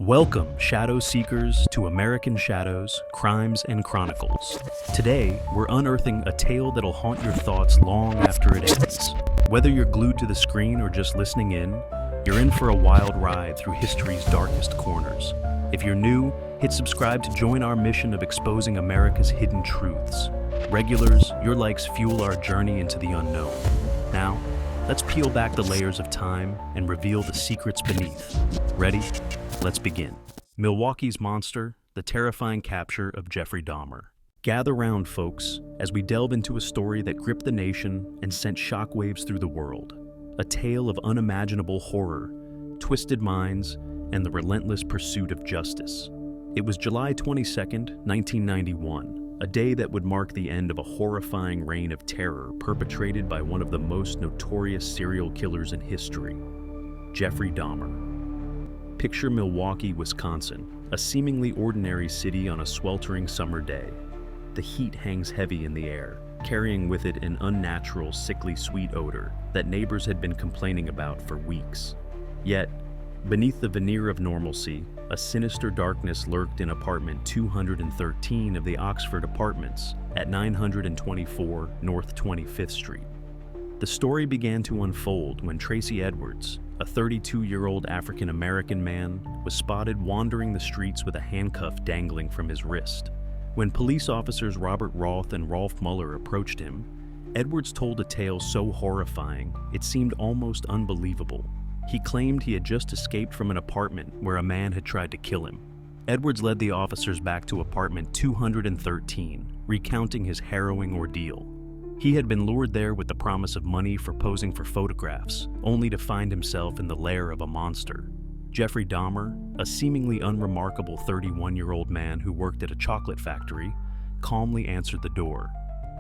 Welcome, Shadow Seekers, to American Shadows, Crimes and Chronicles. Today, we're unearthing a tale that'll haunt your thoughts long after it ends. Whether you're glued to the screen or just listening in, you're in for a wild ride through history's darkest corners. If you're new, hit subscribe to join our mission of exposing America's hidden truths. Regulars, your likes fuel our journey into the unknown. Now, let's peel back the layers of time and reveal the secrets beneath. Ready? Let's begin. Milwaukee's monster, the terrifying capture of Jeffrey Dahmer. Gather round, folks, as we delve into a story that gripped the nation and sent shockwaves through the world. A tale of unimaginable horror, twisted minds, and the relentless pursuit of justice. It was July 22nd, 1991, a day that would mark the end of a horrifying reign of terror perpetrated by one of the most notorious serial killers in history, Jeffrey Dahmer. Picture Milwaukee, Wisconsin, a seemingly ordinary city on a sweltering summer day. The heat hangs heavy in the air, carrying with it an unnatural, sickly sweet odor that neighbors had been complaining about for weeks. Yet, beneath the veneer of normalcy, a sinister darkness lurked in apartment 213 of the Oxford Apartments at 924 North 25th Street. The story began to unfold when Tracy Edwards, a 32-year-old African-American man, was spotted wandering the streets with a handcuff dangling from his wrist. When police officers Robert Roth and Rolf Mueller approached him, Edwards told a tale so horrifying it seemed almost unbelievable. He claimed he had just escaped from an apartment where a man had tried to kill him. Edwards led the officers back to apartment 213, recounting his harrowing ordeal. He had been lured there with the promise of money for posing for photographs, only to find himself in the lair of a monster. Jeffrey Dahmer, a seemingly unremarkable 31-year-old man who worked at a chocolate factory, calmly answered the door.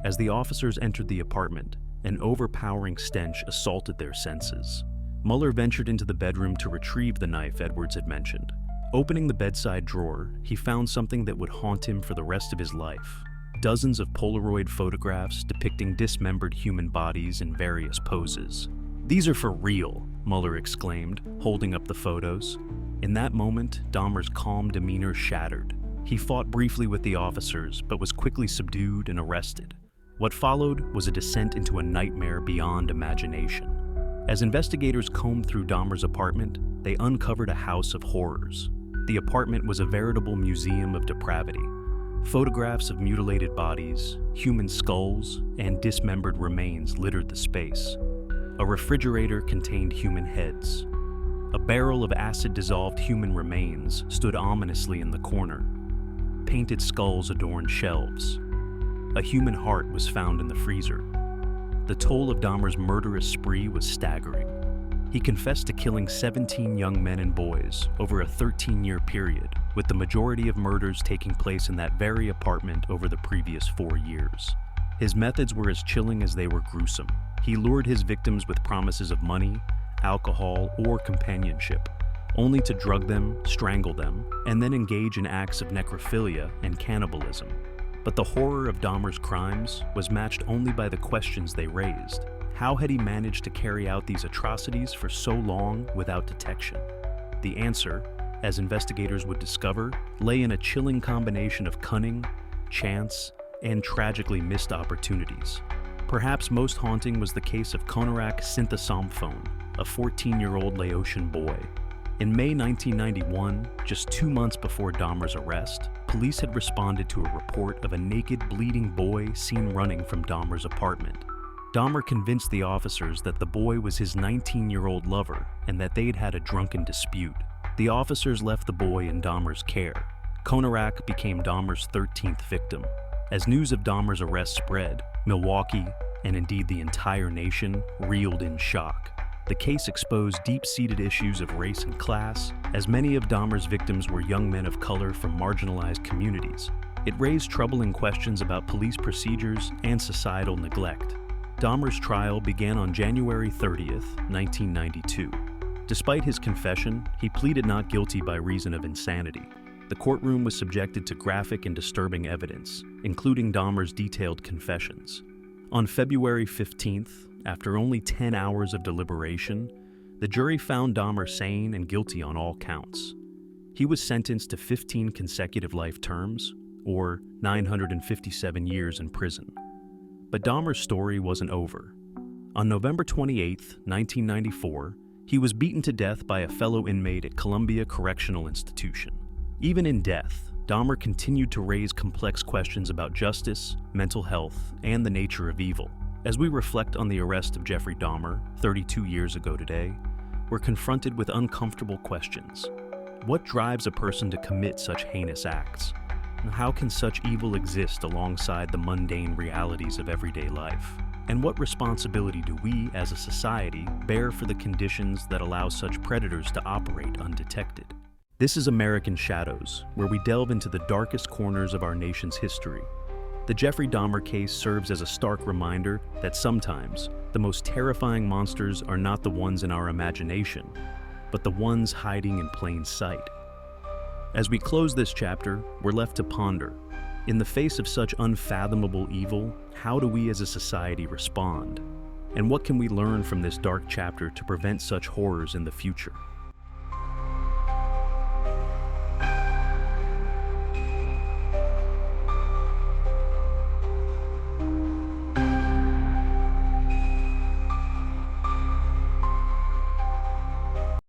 As the officers entered the apartment, an overpowering stench assaulted their senses. Mueller ventured into the bedroom to retrieve the knife Edwards had mentioned. Opening the bedside drawer, he found something that would haunt him for the rest of his life. Dozens of Polaroid photographs depicting dismembered human bodies in various poses. "These are for real," Mueller exclaimed, holding up the photos. In that moment, Dahmer's calm demeanor shattered. He fought briefly with the officers, but was quickly subdued and arrested. What followed was a descent into a nightmare beyond imagination. As investigators combed through Dahmer's apartment, they uncovered a house of horrors. The apartment was a veritable museum of depravity. Photographs of mutilated bodies, human skulls, and dismembered remains littered the space. A refrigerator contained human heads. A barrel of acid-dissolved human remains stood ominously in the corner. Painted skulls adorned shelves. A human heart was found in the freezer. The toll of Dahmer's murderous spree was staggering. He confessed to killing 17 young men and boys over a 13-year period, with the majority of murders taking place in that very apartment over the previous 4 years. His methods were as chilling as they were gruesome. He lured his victims with promises of money, alcohol, or companionship, only to drug them, strangle them, and then engage in acts of necrophilia and cannibalism. But the horror of Dahmer's crimes was matched only by the questions they raised. How had he managed to carry out these atrocities for so long without detection? The answer, as investigators would discover, lay in a chilling combination of cunning, chance, and tragically missed opportunities. Perhaps most haunting was the case of Konarak Sinthasomphone, a 14-year-old Laotian boy. In May 1991, just 2 months before Dahmer's arrest, police had responded to a report of a naked, bleeding boy seen running from Dahmer's apartment. Dahmer convinced the officers that the boy was his 19-year-old lover and that they'd had a drunken dispute. The officers left the boy in Dahmer's care. Konarak became Dahmer's 13th victim. As news of Dahmer's arrest spread, Milwaukee, and indeed the entire nation, reeled in shock. The case exposed deep-seated issues of race and class, as many of Dahmer's victims were young men of color from marginalized communities. It raised troubling questions about police procedures and societal neglect. Dahmer's trial began on January 30th, 1992. Despite his confession, he pleaded not guilty by reason of insanity. The courtroom was subjected to graphic and disturbing evidence, including Dahmer's detailed confessions. On February 15th, after only 10 hours of deliberation, the jury found Dahmer sane and guilty on all counts. He was sentenced to 15 consecutive life terms, or 957 years in prison. But Dahmer's story wasn't over. On November 28, 1994, he was beaten to death by a fellow inmate at Columbia Correctional Institution. Even in death, Dahmer continued to raise complex questions about justice, mental health, and the nature of evil. As we reflect on the arrest of Jeffrey Dahmer 32 years ago today, we're confronted with uncomfortable questions. What drives a person to commit such heinous acts? How can such evil exist alongside the mundane realities of everyday life? And what responsibility do we, as a society, bear for the conditions that allow such predators to operate undetected? This is American Shadows, where we delve into the darkest corners of our nation's history. The Jeffrey Dahmer case serves as a stark reminder that sometimes the most terrifying monsters are not the ones in our imagination, but the ones hiding in plain sight. As we close this chapter, we're left to ponder. In the face of such unfathomable evil, how do we as a society respond? And what can we learn from this dark chapter to prevent such horrors in the future?